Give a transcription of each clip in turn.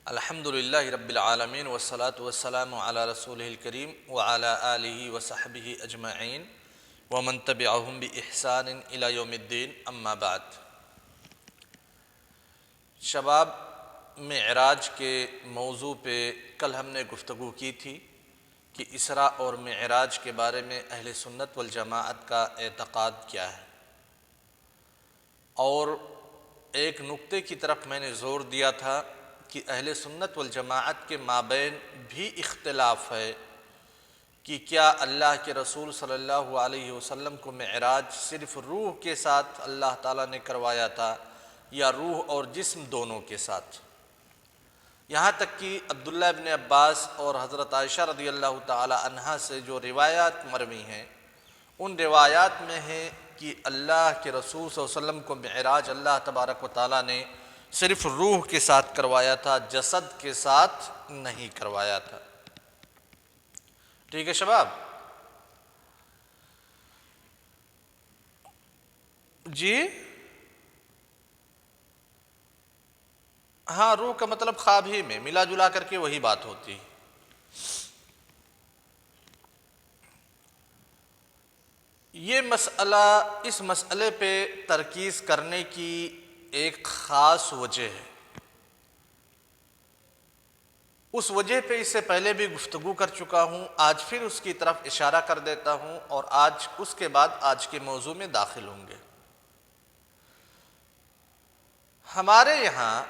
الحمد للہ رب العالمین والصلاة والسلام علی رسولہ الکریم وعلی آلہ وصحبہ اجمعین ومن تبعہم بإحسان الی یوم الدین اما بعد۔ شباب معراج کے موضوع پہ کل ہم نے گفتگو کی تھی کہ اسراء اور معراج کے بارے میں اہل سنت والجماعت کا اعتقاد کیا ہے، اور ایک نقطے کی طرف میں نے زور دیا تھا کہ اہل سنت والجماعت کے مابین بھی اختلاف ہے کہ کیا اللہ کے رسول صلی اللہ علیہ وسلم کو معراج صرف روح کے ساتھ اللہ تعالیٰ نے کروایا تھا یا روح اور جسم دونوں کے ساتھ۔ یہاں تک کہ عبداللہ ابن عباس اور حضرت عائشہ رضی اللہ تعالی عنہا سے جو روایات مروی ہیں، ان روایات میں ہے کہ اللہ کے رسول صلی اللہ علیہ وسلم کو معراج اللہ تبارک و تعالیٰ نے صرف روح کے ساتھ کروایا تھا، جسد کے ساتھ نہیں کروایا تھا۔ ٹھیک ہے شباب؟ جی ہاں، روح کا مطلب خواب ہی میں ملا جلا کر کے وہی بات ہوتی۔ یہ مسئلہ، اس مسئلے پہ ترکیز کرنے کی ایک خاص وجہ ہے۔ اس وجہ پہ اس سے پہلے بھی گفتگو کر چکا ہوں، آج پھر اس کی طرف اشارہ کر دیتا ہوں، اور آج اس کے بعد آج کے موضوع میں داخل ہوں گے۔ ہمارے یہاں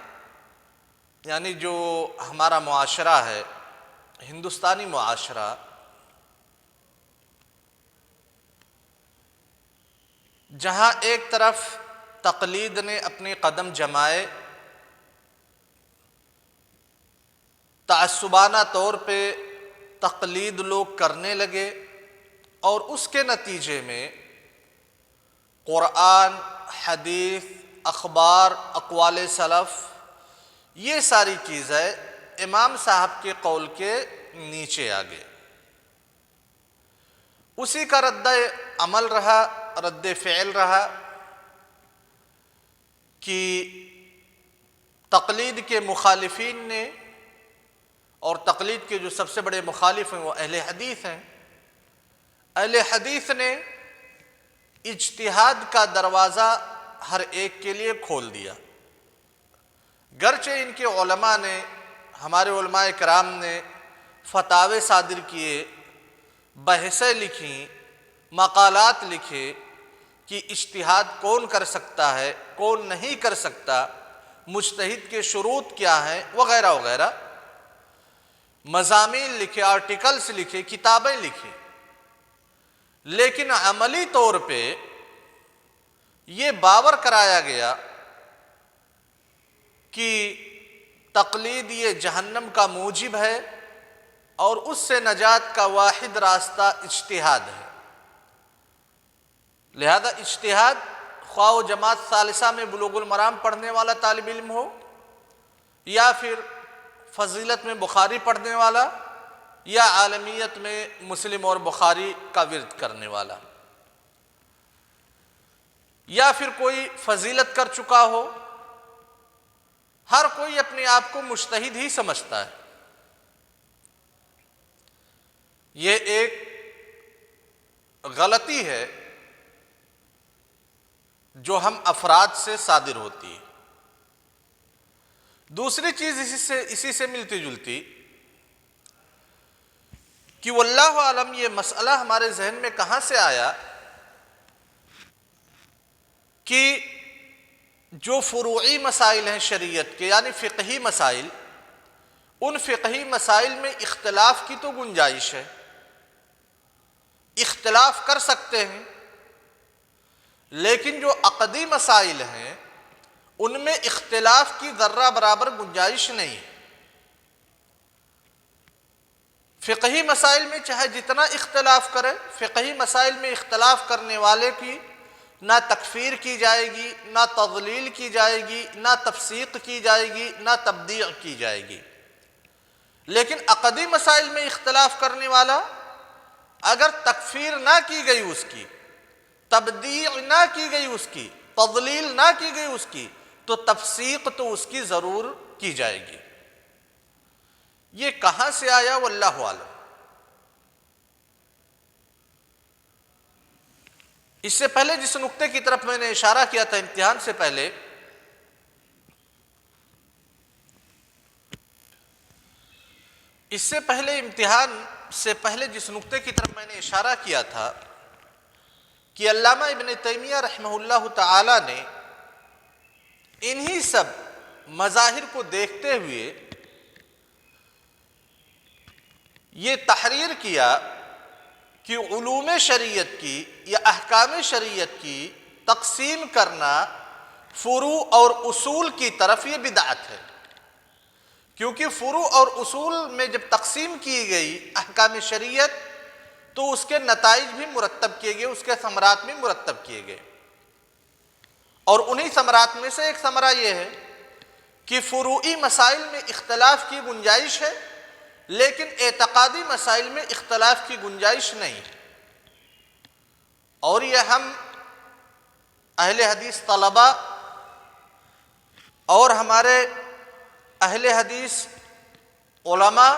یعنی جو ہمارا معاشرہ ہے، ہندوستانی معاشرہ، جہاں ایک طرف تقلید نے اپنے قدم جمائے، تعصبانہ طور پہ تقلید لوگ کرنے لگے، اور اس کے نتیجے میں قرآن، حدیث، اخبار، اقوال سلف، یہ ساری چیزیں امام صاحب کے قول کے نیچے آ گئے۔ اسی کا رد عمل رہا، رد فعل رہا کہ تقلید کے مخالفین نے، اور تقلید کے جو سب سے بڑے مخالف ہیں وہ اہل حدیث ہیں، اہل حدیث نے اجتہاد کا دروازہ ہر ایک کے لیے کھول دیا۔ گرچہ ان کے علماء نے، ہمارے علماء کرام نے فتاوے صادر کیے، بحثیں لکھیں، مقالات لکھے کہ اجتہاد کون کر سکتا ہے، کون نہیں کر سکتا، مجتہد کے شروط کیا ہیں، وغیرہ وغیرہ، مضامین لکھے، آرٹیکلز لکھے، کتابیں لکھی، لیکن عملی طور پہ یہ باور کرایا گیا کہ تقلید یہ جہنم کا موجب ہے، اور اس سے نجات کا واحد راستہ اجتہاد ہے۔ لہذا اجتہاد، خواہ و جماعت ثالثہ میں بلوغ المرام پڑھنے والا طالب علم ہو، یا پھر فضیلت میں بخاری پڑھنے والا، یا عالمیت میں مسلم اور بخاری کا ورد کرنے والا، یا پھر کوئی فضیلت کر چکا ہو، ہر کوئی اپنے آپ کو مجتہد ہی سمجھتا ہے۔ یہ ایک غلطی ہے جو ہم افراد سے صادر ہوتی ہے۔ دوسری چیز اسی سے ملتی جلتی کہ واللہ عالم یہ مسئلہ ہمارے ذہن میں کہاں سے آیا کہ جو فروعی مسائل ہیں شریعت کے، یعنی فقہی مسائل، ان فقہی مسائل میں اختلاف کی تو گنجائش ہے، اختلاف کر سکتے ہیں، لیکن جو عقدی مسائل ہیں ان میں اختلاف کی ذرہ برابر گنجائش نہیں ہے۔ فقہی مسائل میں چاہے جتنا اختلاف کرے، فقہی مسائل میں اختلاف کرنے والے کی نہ تکفیر کی جائے گی، نہ تضلیل کی جائے گی، نہ تفسیق کی جائے گی، نہ تبدیع کی جائے گی۔ لیکن عقدی مسائل میں اختلاف کرنے والا، اگر تکفیر نہ کی گئی اس کی، تبدیع نہ کی گئی اس کی، تضلیل نہ کی گئی اس کی، تو تفسیق تو اس کی ضرور کی جائے گی۔ یہ کہاں سے آیا واللہ عالم۔ اس سے پہلے جس نقطے کی طرف میں نے اشارہ کیا تھا امتحان سے پہلے، اس سے پہلے امتحان سے پہلے جس نقطے کی طرف میں نے اشارہ کیا تھا کہ علامہ ابن تیمیہ رحمہ اللہ تعالی نے انہی سب مظاہر کو دیکھتے ہوئے یہ تحریر کیا کہ علوم شریعت کی یا احکام شریعت کی تقسیم کرنا فروع اور اصول کی طرف یہ بدعت ہے، کیونکہ فروع اور اصول میں جب تقسیم کی گئی احکام شریعت تو اس کے نتائج بھی مرتب کیے گئے، اس کے ثمرات بھی مرتب کیے گئے، اور انہی ثمرات میں سے ایک ثمرہ یہ ہے کہ فروعی مسائل میں اختلاف کی گنجائش ہے لیکن اعتقادی مسائل میں اختلاف کی گنجائش نہیں ہے۔ اور یہ ہم اہل حدیث طلبہ اور ہمارے اہل حدیث علماء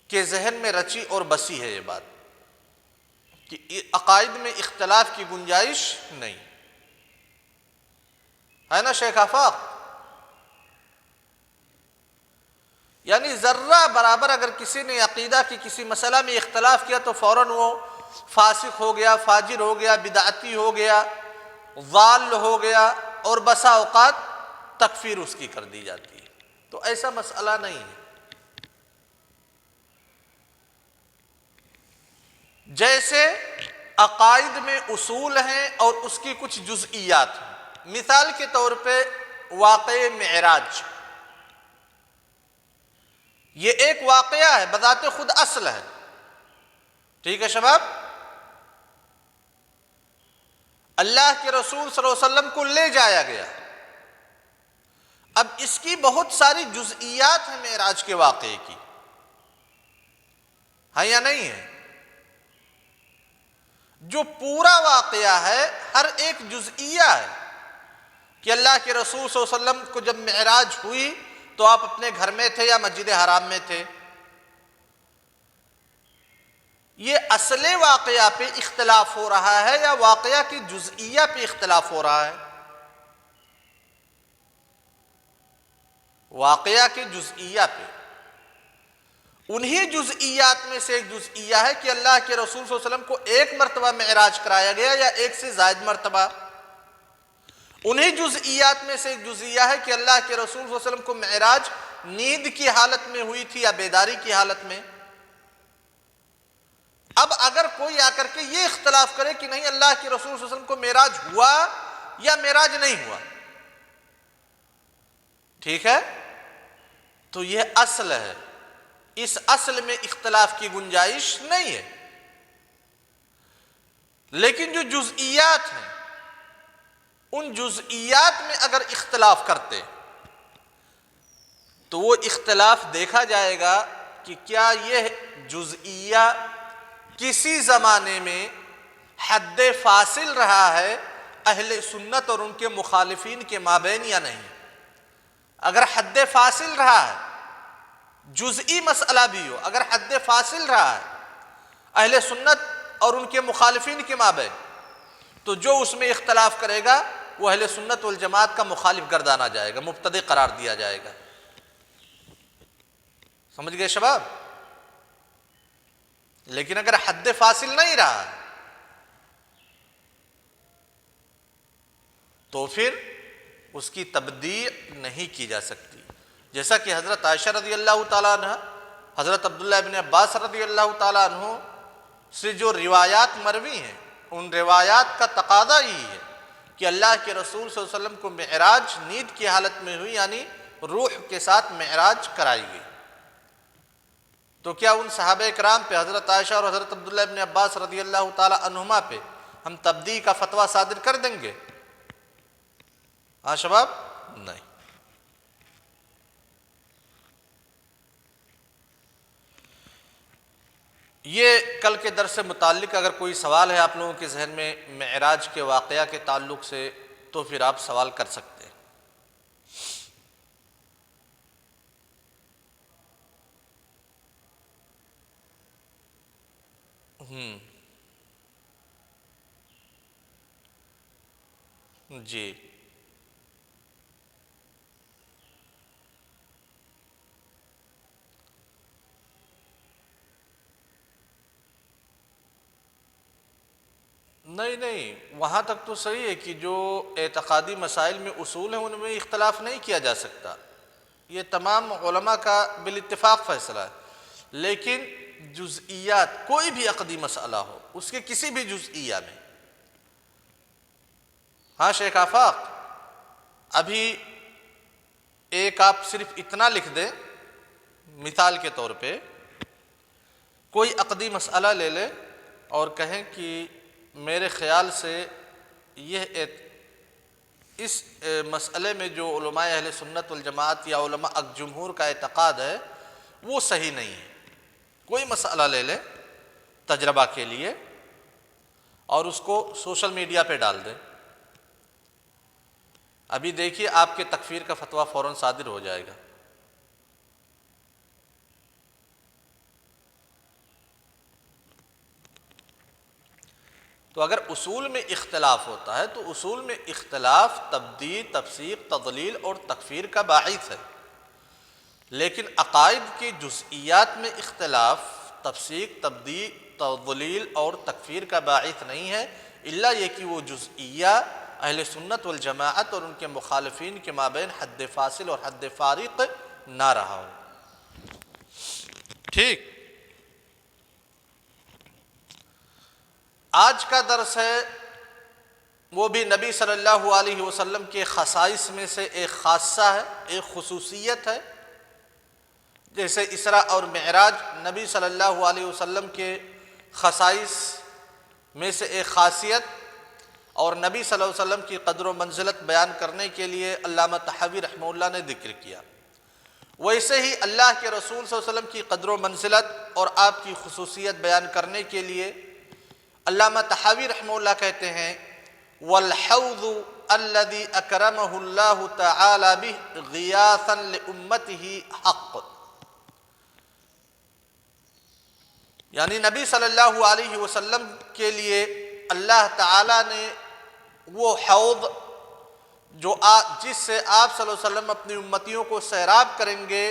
کے ذہن میں رچی اور بسی ہے یہ بات کہ عقائد میں اختلاف کی گنجائش نہیں ہے نا شیخ آفاق؟ یعنی ذرہ برابر اگر کسی نے عقیدہ کی کسی مسئلہ میں اختلاف کیا تو فوراً وہ فاسق ہو گیا، فاجر ہو گیا، بدعتی ہو گیا، ضال ہو گیا، اور بسا اوقات تکفیر اس کی کر دی جاتی ہے۔ تو ایسا مسئلہ نہیں ہے۔ جیسے عقائد میں اصول ہیں اور اس کی کچھ جزئیات ہیں، مثال کے طور پہ واقعہ معراج، یہ ایک واقعہ ہے، بذات خود اصل ہے، ٹھیک ہے شباب؟ اللہ کے رسول صلی اللہ علیہ وسلم کو لے جایا گیا، اب اس کی بہت ساری جزئیات ہیں معراج کے واقعے کی، ہے یا نہیں ہے؟ جو پورا واقعہ ہے ہر ایک جزئیہ ہے کہ اللہ کے رسول صلی اللہ علیہ وسلم کو جب معراج ہوئی تو آپ اپنے گھر میں تھے یا مسجد حرام میں تھے، یہ اصل واقعہ پہ اختلاف ہو رہا ہے یا واقعہ کی جزئیہ پہ اختلاف ہو رہا ہے؟ واقعہ کی جزئیہ پہ۔ انہی جزئیات میں سے ایک جزئیہ ہے کہ اللہ کے رسول صلی اللہ علیہ وسلم کو ایک مرتبہ معراج کرایا گیا یا ایک سے زائد مرتبہ۔ انہی جزئیات میں سے ایک جزئیہ ہے کہ اللہ کے رسول صلی اللہ علیہ وسلم کو معراج نیند کی حالت میں ہوئی تھی یا بیداری کی حالت میں۔ اب اگر کوئی آ کر کے یہ اختلاف کرے کہ نہیں اللہ کے رسول صلی اللہ علیہ وسلم کو معراج ہوا یا معراج نہیں ہوا، ٹھیک ہے، تو یہ اصل ہے، اس اصل میں اختلاف کی گنجائش نہیں ہے، لیکن جو جزئیات ہیں ان جزئیات میں اگر اختلاف کرتے تو وہ اختلاف دیکھا جائے گا کہ کیا یہ جزئیہ کسی زمانے میں حد فاصل رہا ہے اہل سنت اور ان کے مخالفین کے مابین یا نہیں۔ اگر حد فاصل رہا ہے، جزئی مسئلہ بھی ہو، اگر حد فاصل رہا ہے اہل سنت اور ان کے مخالفین کے مابین، تو جو اس میں اختلاف کرے گا وہ اہل سنت والجماعت کا مخالف گردانا جائے گا، مبتدع قرار دیا جائے گا۔ سمجھ گئے شباب؟ لیکن اگر حد فاصل نہیں رہا تو پھر اس کی تبدیع نہیں کی جا سکتی، جیسا کہ حضرت عائشہ رضی اللہ تعالیٰ عنہ، حضرت عبداللہ ابن عباس رضی اللہ تعالیٰ عنہ سے جو روایات مروی ہیں ان روایات کا تقاضا یہی ہے کہ اللہ کے رسول صلی اللہ علیہ وسلم کو معراج نیند کی حالت میں ہوئی، یعنی روح کے ساتھ معراج کرائی گئی۔ تو کیا ان صحابہ کرام پہ، حضرت عائشہ اور حضرت عبداللہ ابن عباس رضی اللہ تعالی عنہما پہ ہم تبدیع کا فتویٰ صادر کر دیں گے؟ ہاں شباب؟ نہیں۔ یہ کل کے درس سے متعلق اگر کوئی سوال ہے آپ لوگوں کے ذہن میں معراج کے واقعہ کے تعلق سے تو پھر آپ سوال کر سکتے ہیں۔ جی نہیں نہیں، وہاں تک تو صحیح ہے کہ جو اعتقادی مسائل میں اصول ہیں ان میں اختلاف نہیں کیا جا سکتا، یہ تمام علماء کا بالاتفاق فیصلہ ہے، لیکن جزئیات کوئی بھی عقدی مسئلہ ہو اس کے کسی بھی جزئیہ میں، ہاں شیخ آفاق، ابھی ایک آپ صرف اتنا لکھ دیں مثال کے طور پہ، کوئی عقدی مسئلہ لے لے اور کہیں کہ میرے خیال سے یہ اس مسئلے میں جو علماء اہل سنت والجماعت یا علماء جمہور کا اعتقاد ہے وہ صحیح نہیں ہے، کوئی مسئلہ لے لیں تجربہ کے لیے اور اس کو سوشل میڈیا پہ ڈال دیں، ابھی دیکھیے آپ کے تکفیر کا فتویٰ فوراً صادر ہو جائے گا۔ تو اگر اصول میں اختلاف ہوتا ہے تو اصول میں اختلاف تبدیع، تفسیق، تضلیل اور تکفیر کا باعث ہے، لیکن عقائد کی جزئیات میں اختلاف تفسیق، تبدیع، تضلیل اور تکفیر کا باعث نہیں ہے، الا یہ کہ وہ جزئیہ اہل سنت والجماعت اور ان کے مخالفین کے مابین حد فاصل اور حد فارق نہ رہا ہو۔ ٹھیک، آج کا درس ہے وہ بھی نبی صلی اللہ علیہ وسلم کے خصائص میں سے ایک خاصہ ہے، ایک خصوصیت ہے، جیسے اسراء اور معراج نبی صلی اللہ علیہ وسلم کے خصائص میں سے ایک خاصیت، اور نبی صلی اللہ علیہ وسلم کی قدر و منزلت بیان کرنے کے لیے علامہ طحاوی رحمہ اللہ نے ذکر کیا، ویسے ہی اللہ کے رسول صلی اللہ علیہ وسلم کی قدر و منزلت اور آپ کی خصوصیت بیان کرنے کے لیے علامہ طحاوی رحمہ اللہ کہتے ہیں والحوض الذي اکرمہ اللہ تعالی بہ غیاثا لامتہ حق، یعنی نبی صلی اللہ علیہ وسلم کے لیے اللہ تعالیٰ نے وہ حوض جو جس سے آپ صلی اللہ علیہ وسلم اپنی امتیوں کو سیراب کریں گے،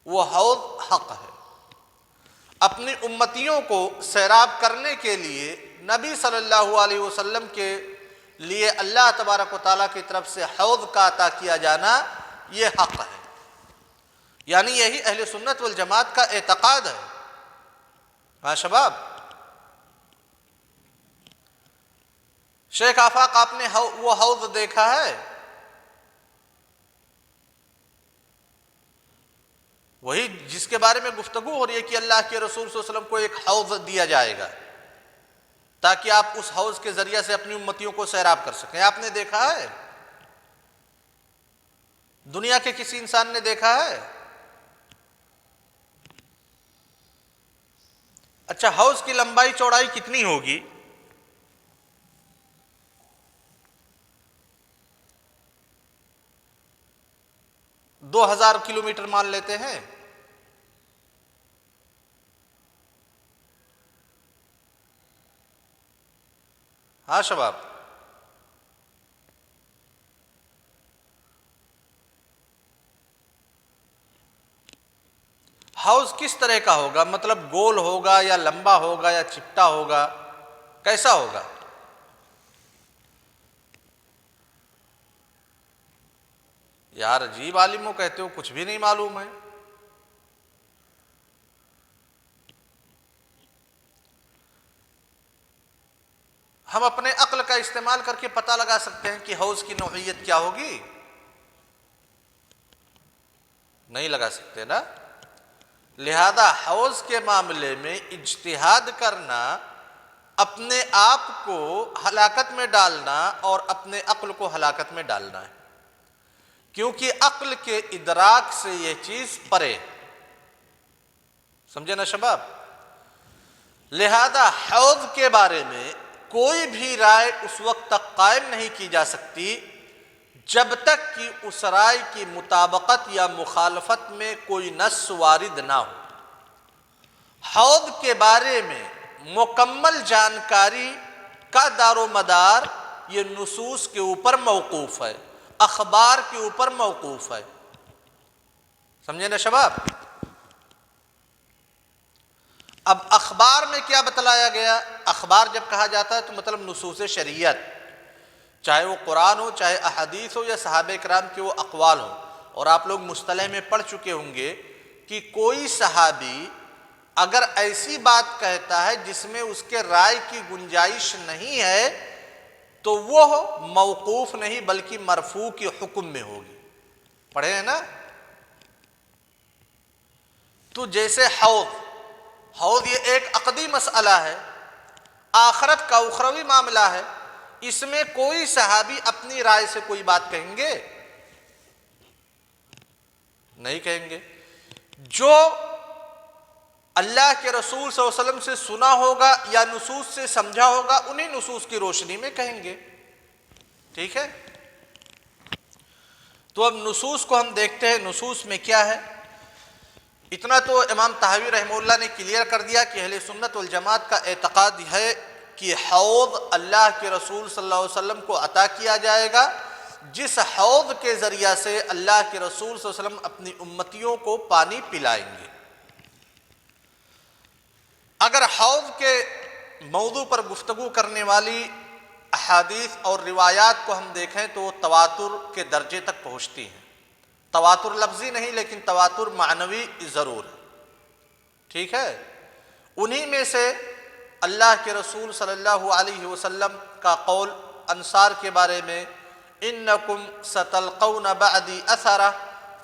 وہ حوض حق ہے۔ اپنی امتیوں کو سیراب کرنے کے لیے نبی صلی اللہ علیہ وسلم کے لیے اللہ تبارک و تعالیٰ کی طرف سے حوض کا عطا کیا جانا یہ حق ہے، یعنی یہی اہل سنت والجماعت کا اعتقاد ہے۔ ہاں شباب، شیخ آفاق آپ نے وہ حوض دیکھا ہے؟ وہی جس کے بارے میں گفتگو ہو رہی ہے کہ اللہ کے رسول صلی اللہ علیہ وسلم کو ایک حوض دیا جائے گا تاکہ آپ اس حوض کے ذریعے سے اپنی امتیوں کو سیراب کر سکیں، آپ نے دیکھا ہے؟ دنیا کے کسی انسان نے دیکھا ہے؟ اچھا، حوض کی لمبائی چوڑائی کتنی ہوگی؟ 2000 کلومیٹر مان لیتے ہیں۔ ہاں شباب، حوض کس طرح کا ہوگا؟ مطلب گول ہوگا یا لمبا ہوگا یا چپٹا ہوگا، کیسا ہوگا؟ یار عجیب عالم ہو، کہتے ہو کچھ بھی نہیں معلوم ہے۔ ہم اپنے عقل کا استعمال کر کے پتہ لگا سکتے ہیں کہ حوض کی نوعیت کیا ہوگی؟ نہیں لگا سکتے نا، لہذا حوض کے معاملے میں اجتہاد کرنا اپنے آپ کو ہلاکت میں ڈالنا اور اپنے عقل کو ہلاکت میں ڈالنا ہے، کیونکہ عقل کے ادراک سے یہ چیز پرے، سمجھے نا شباب؟ لہذا حوض کے بارے میں کوئی بھی رائے اس وقت تک قائم نہیں کی جا سکتی جب تک کہ اس رائے کی مطابقت یا مخالفت میں کوئی نص وارد نہ ہو۔ حوض کے بارے میں مکمل جانکاری کا دار و مدار یہ نصوص کے اوپر موقوف ہے، اخبار کے اوپر موقوف ہے۔ سمجھے نا شباب؟ اب اخبار میں کیا بتلایا گیا؟ اخبار جب کہا جاتا ہے تو مطلب نصوص شریعت، چاہے وہ قرآن ہو، چاہے احادیث ہو، یا صحابہ کرام کے وہ اقوال ہو۔ اور آپ لوگ مصطلح میں پڑھ چکے ہوں گے کہ کوئی صحابی اگر ایسی بات کہتا ہے جس میں اس کے رائے کی گنجائش نہیں ہے تو وہ موقوف نہیں بلکہ مرفوع کے حکم میں ہوگی۔ پڑھے ہیں نا؟ تو جیسے حوض یہ ایک عقدی مسئلہ ہے، آخرت کا اخروی معاملہ ہے، اس میں کوئی صحابی اپنی رائے سے کوئی بات کہیں گے؟ نہیں کہیں گے۔ جو اللہ کے رسول صلی اللہ علیہ وسلم سے سنا ہوگا یا نصوص سے سمجھا ہوگا انہی نصوص کی روشنی میں کہیں گے۔ ٹھیک ہے؟ تو اب نصوص کو ہم دیکھتے ہیں، نصوص میں کیا ہے۔ اتنا تو امام طحاوی رحمہ اللہ نے کلیئر کر دیا کہ اہل سنت والجماعت کا اعتقاد ہے کہ حوض اللہ کے رسول صلی اللہ علیہ وسلم کو عطا کیا جائے گا، جس حوض کے ذریعہ سے اللہ کے رسول صلی اللہ علیہ وسلم اپنی امتیوں کو پانی پلائیں گے۔ اگر حوض کے موضوع پر گفتگو کرنے والی احادیث اور روایات کو ہم دیکھیں تو وہ تواتر کے درجے تک پہنچتی ہیں۔ تواتر لفظی نہیں لیکن تواتر معنوی ضرور ہے۔ ٹھیک ہے؟ انہی میں سے اللہ کے رسول صلی اللہ علیہ وسلم کا قول انصار کے بارے میں انکم ستلقون بعدی اثرا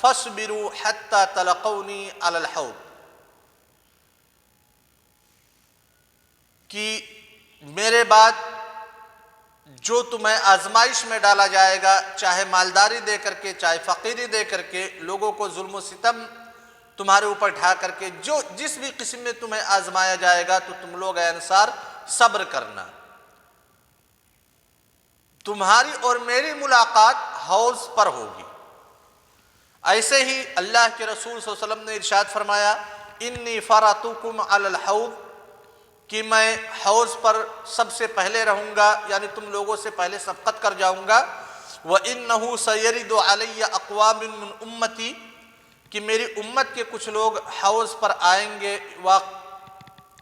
فاصبروا حتی تلقونی علی الحوض، کہ میرے بعد جو تمہیں آزمائش میں ڈالا جائے گا، چاہے مالداری دے کر کے، چاہے فقیری دے کر کے، لوگوں کو ظلم و ستم تمہارے اوپر ڈھا کر کے، جو جس بھی قسم میں تمہیں آزمایا جائے گا تو تم لوگ اے انصار صبر کرنا۔ تمہاری اور میری ملاقات حوض پر ہوگی۔ ایسے ہی اللہ کے رسول صلی اللہ علیہ وسلم نے ارشاد فرمایا انی فراتکم علی الحوض، کہ میں حوض پر سب سے پہلے رہوں گا، یعنی تم لوگوں سے پہلے سبقت کر جاؤں گا۔ وَإِنَّهُ سَيَرِدُ عَلَيَّ أَقْوَامٌ مِّنْ أُمَّتِي، کہ میری امت کے کچھ لوگ حوض پر آئیں گے۔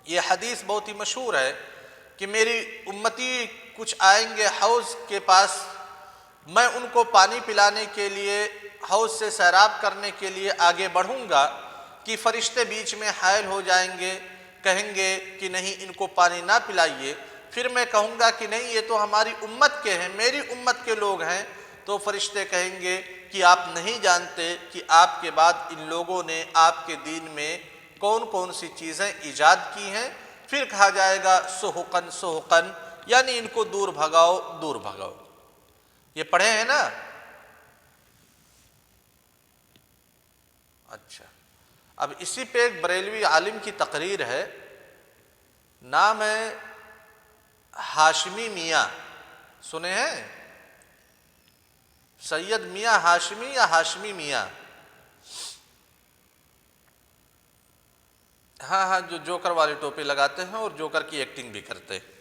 یہ حدیث بہت ہی مشہور ہے کہ میری امتی کچھ آئیں گے حوض کے پاس، میں ان کو پانی پلانے کے لیے، حوض سے سیراب کرنے کے لیے آگے بڑھوں گا کہ فرشتے بیچ میں حائل ہو جائیں گے، کہیں گے کہ نہیں ان کو پانی نہ پلائیے۔ پھر میں کہوں گا کہ نہیں یہ تو ہماری امت کے ہیں، میری امت کے لوگ ہیں، تو فرشتے کہیں گے کہ آپ نہیں جانتے کہ آپ کے بعد ان لوگوں نے آپ کے دین میں کون کون سی چیزیں ایجاد کی ہیں۔ پھر کہا جائے گا سحقن سحقن، یعنی ان کو دور بھگاؤ دور بھگاؤ۔ یہ پڑھے ہیں نا؟ اچھا، اب اسی پہ ایک بریلوی عالم کی تقریر ہے، نام ہے ہاشمی میاں، سنے ہیں؟ سید میاں ہاشمی یا ہاشمی میاں؟ ہاں جو جوکر والی ٹوپی لگاتے ہیں اور جوکر کی ایکٹنگ بھی کرتے ہیں۔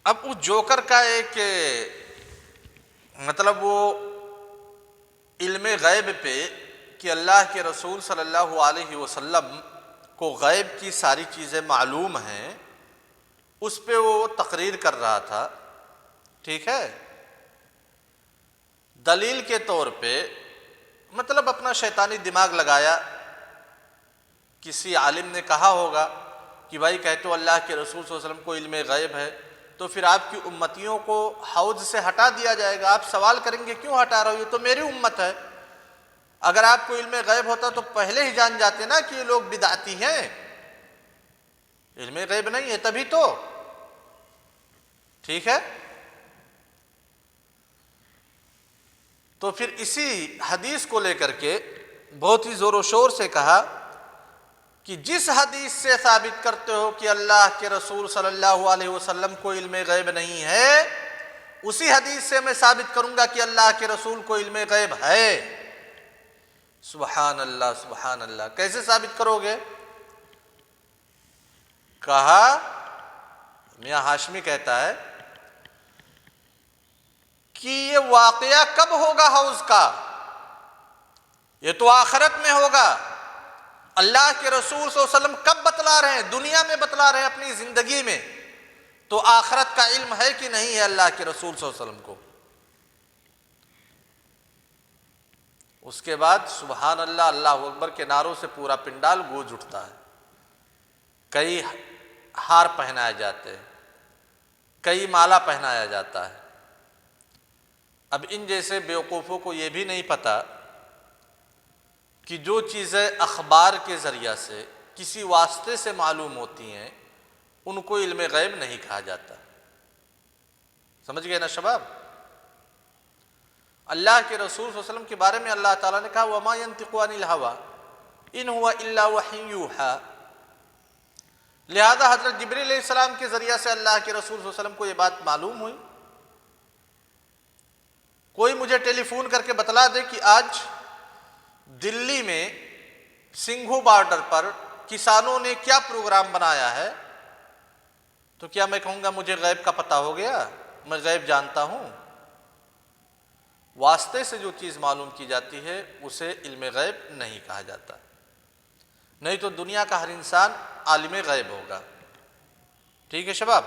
اب اس جوکر کا ایک مطلب وہ علم غیب پہ کہ اللہ کے رسول صلی اللہ علیہ وسلم کو غیب کی ساری چیزیں معلوم ہیں، اس پہ وہ تقریر کر رہا تھا۔ ٹھیک ہے؟ دلیل کے طور پہ مطلب اپنا شیطانی دماغ لگایا۔ کسی عالم نے کہا ہوگا کہ بھائی کہتے ہو اللہ کے رسول صلی اللہ علیہ وسلم کو علم غیب ہے، تو پھر آپ کی امتیوں کو حوض سے ہٹا دیا جائے گا۔ آپ سوال کریں گے کیوں ہٹا رہے ہو، یہ تو میری امت ہے۔ اگر آپ کو علم غیب ہوتا تو پہلے ہی جان جاتے نا کہ یہ لوگ بدعتی ہیں۔ علم غیب نہیں ہے تبھی تو۔ ٹھیک ہے؟ تو پھر اسی حدیث کو لے کر کے بہت ہی زور و شور سے کہا کہ جس حدیث سے ثابت کرتے ہو کہ اللہ کے رسول صلی اللہ علیہ وسلم کو علم غیب نہیں ہے، اسی حدیث سے میں ثابت کروں گا کہ اللہ کے رسول کو علم غیب ہے۔ سبحان اللہ سبحان اللہ، کیسے ثابت کرو گے؟ کہا، میاں ہاشمی کہتا ہے کہ یہ واقعہ کب ہوگا حوض کا؟ یہ تو آخرت میں ہوگا۔ اللہ کے رسول صلی اللہ علیہ وسلم کب بتلا رہے ہیں؟ دنیا میں بتلا رہے ہیں، اپنی زندگی میں، تو آخرت کا علم ہے کہ نہیں ہے اللہ کے رسول صلی اللہ علیہ وسلم کو؟ اس کے بعد سبحان اللہ اللہ اکبر کے نعروں سے پورا پنڈال گونج اٹھتا ہے، کئی ہار پہنائے جاتے ہیں، کئی مالا پہنایا جاتا ہے۔ اب ان جیسے بیوقوفوں کو یہ بھی نہیں پتہ کہ جو چیزیں اخبار کے ذریعہ سے کسی واسطے سے معلوم ہوتی ہیں ان کو علم غیب نہیں کہا جاتا۔ سمجھ گئے نا شباب؟ اللہ کے رسول صلی اللہ علیہ وسلم کے بارے میں اللہ تعالیٰ نے کہا وَمَا يَنطِقُ عَنِ الْهَوَىٰ إِنْ هُوَ إِلَّا وَحْيٌ يُوحَىٰ، لہذا حضرت جبریل علیہ السلام کے ذریعہ سے اللہ کے رسول صلی اللہ علیہ وسلم کو یہ بات معلوم ہوئی۔ کوئی مجھے ٹیلی فون کر کے بتلا دے کہ آج دلی میں سنگھو بارڈر پر کسانوں نے کیا پروگرام بنایا ہے، تو کیا میں کہوں گا مجھے غیب کا پتہ ہو گیا، میں غیب جانتا ہوں؟ واسطے سے جو چیز معلوم کی جاتی ہے اسے علم غیب نہیں کہا جاتا، نہیں تو دنیا کا ہر انسان عالم غیب ہوگا۔ ٹھیک ہے شباب؟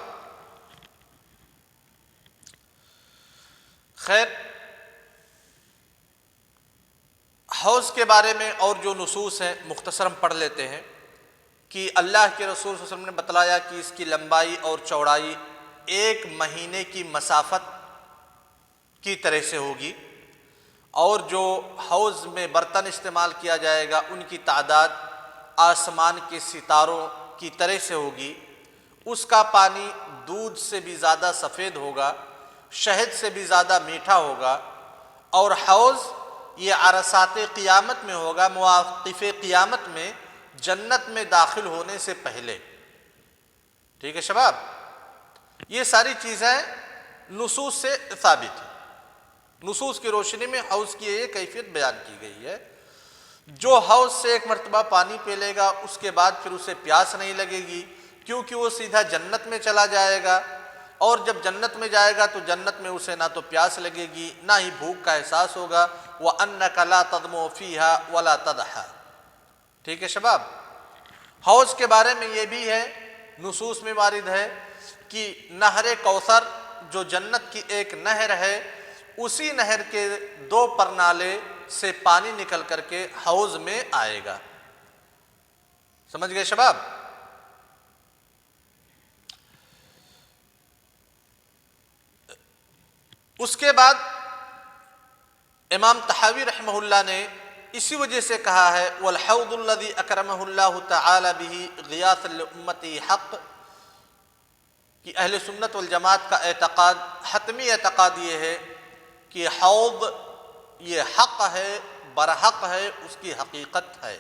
خیر، حوض کے بارے میں اور جو نصوص ہیں مختصراً پڑھ لیتے ہیں کہ اللہ کے رسول صلی اللہ علیہ وسلم نے بتلایا کہ اس کی لمبائی اور چوڑائی 1 مہینے کی مسافت کی طرح سے ہوگی، اور جو حوض میں برتن استعمال کیا جائے گا ان کی تعداد آسمان کے ستاروں کی طرح سے ہوگی، اس کا پانی دودھ سے بھی زیادہ سفید ہوگا، شہد سے بھی زیادہ میٹھا ہوگا، اور حوض یہ عرصات قیامت میں ہوگا، مواقف قیامت میں، جنت میں داخل ہونے سے پہلے۔ ٹھیک ہے شباب؟ یہ ساری چیزیں نصوص سے ثابت ہیں۔ نصوص کی روشنی میں حوض کی یہ کیفیت بیان کی گئی ہے۔ جو حوض سے 1 مرتبہ پانی پی لے گا اس کے بعد پھر اسے پیاس نہیں لگے گی، کیونکہ وہ سیدھا جنت میں چلا جائے گا، اور جب جنت میں جائے گا تو جنت میں اسے نہ تو پیاس لگے گی نہ ہی بھوک کا احساس ہوگا۔ وَأَنَّكَ لَا تَظْمَأُ فِيهَا وَلَا تَضْحَىٰ۔ ٹھیک ہے شباب؟ حوض کے بارے میں یہ بھی ہے، نصوص میں وارد ہے کہ نہر کوثر جو جنت کی ایک نہر ہے، اسی نہر کے 2 پرنالے سے پانی نکل کر کے حوض میں آئے گا۔ سمجھ گئے شباب؟ اس کے بعد امام طحاوی رحمہ اللہ نے اسی وجہ سے کہا ہے وَالْحَوْضُ الَّذِي أَكْرَمَهُ اللَّهُ تَعَالَى بِهِ غِيَاثًا لِأُمَّتِهِ حق، کہ اہل سنت والجماعت کا اعتقاد، حتمی اعتقاد یہ ہے کہ حوض یہ حق ہے، برحق ہے، اس کی حقیقت ہے۔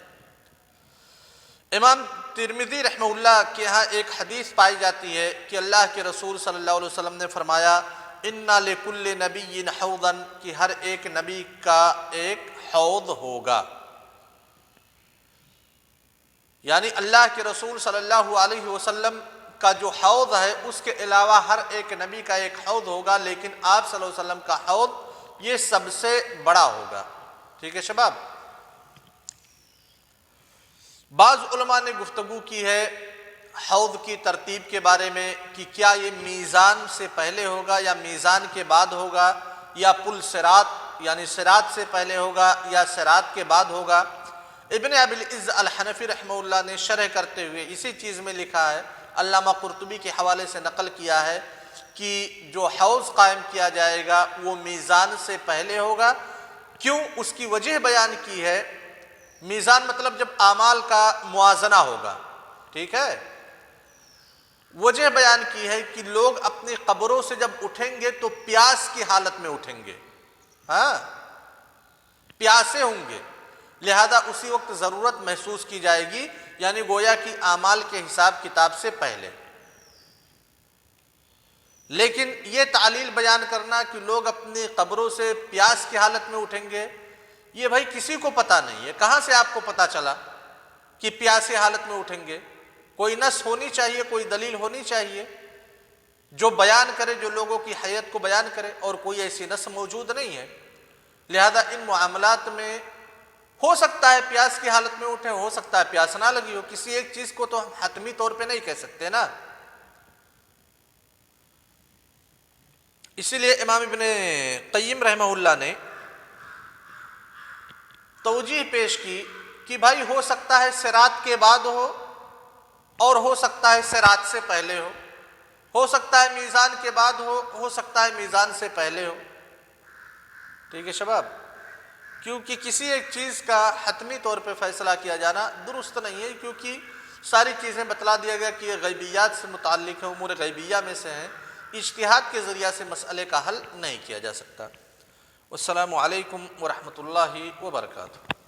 امام ترمذی رحمہ اللہ کے ہاں ایک حدیث پائی جاتی ہے کہ اللہ کے رسول صلی اللہ علیہ وسلم نے فرمایا اِنَّ لِكُلِّ نَبِيٍّ حَوْضًا، کہ ہر ایک نبی کا ایک حوض ہوگا، یعنی اللہ کے رسول صلی اللہ علیہ وسلم کا جو حوض ہے اس کے علاوہ ہر ایک نبی کا ایک حوض ہوگا، لیکن آپ صلی اللہ علیہ وسلم کا حوض یہ سب سے بڑا ہوگا۔ ٹھیک ہے شباب؟ بعض علماء نے گفتگو کی ہے حوض کی ترتیب کے بارے میں کہ کیا یہ میزان سے پہلے ہوگا یا میزان کے بعد ہوگا، یا پل صراط یعنی صراط سے پہلے ہوگا یا صراط کے بعد ہوگا۔ ابن ابی العز الحنفی رحمہ اللہ نے شرح کرتے ہوئے اسی چیز میں لکھا ہے، علامہ قرطبی کے حوالے سے نقل کیا ہے کہ جو حوض قائم کیا جائے گا وہ میزان سے پہلے ہوگا۔ کیوں؟ اس کی وجہ بیان کی ہے۔ میزان مطلب جب اعمال کا موازنہ ہوگا، ٹھیک ہے، وجہ بیان کی ہے کہ لوگ اپنی قبروں سے جب اٹھیں گے تو پیاس کی حالت میں اٹھیں گے، ہاں پیاسے ہوں گے، لہذا اسی وقت ضرورت محسوس کی جائے گی، یعنی گویا کہ اعمال کے حساب کتاب سے پہلے۔ لیکن یہ تعلیل بیان کرنا کہ لوگ اپنی قبروں سے پیاس کی حالت میں اٹھیں گے، یہ بھائی کسی کو پتہ نہیں ہے، کہاں سے آپ کو پتہ چلا کہ پیاسی حالت میں اٹھیں گے؟ کوئی نص ہونی چاہیے، کوئی دلیل ہونی چاہیے جو بیان کرے، جو لوگوں کی حیات کو بیان کرے، اور کوئی ایسی نص موجود نہیں ہے۔ لہذا ان معاملات میں ہو سکتا ہے پیاس کی حالت میں اٹھیں، ہو سکتا ہے پیاس نہ لگی ہو، کسی ایک چیز کو تو ہم حتمی طور پہ نہیں کہہ سکتے نا۔ اسی لیے امام ابن قیم رحمہ اللہ نے توجیہ پیش کی کہ بھائی ہو سکتا ہے صراط کے بعد ہو، اور ہو سکتا ہے صراط سے پہلے ہو سکتا ہے میزان کے بعد ہو سکتا ہے میزان سے پہلے ہو۔ ٹھیک ہے شباب، کیونکہ کسی ایک چیز کا حتمی طور پہ فیصلہ کیا جانا درست نہیں ہے، کیونکہ ساری چیزیں بتلا دیا گیا کہ یہ غیبیات سے متعلق ہے، امور غیبیہ میں سے ہیں، اجتہاد کے ذریعہ سے مسئلے کا حل نہیں کیا جا سکتا۔ والسلام علیکم ورحمۃ اللہ وبرکاتہ۔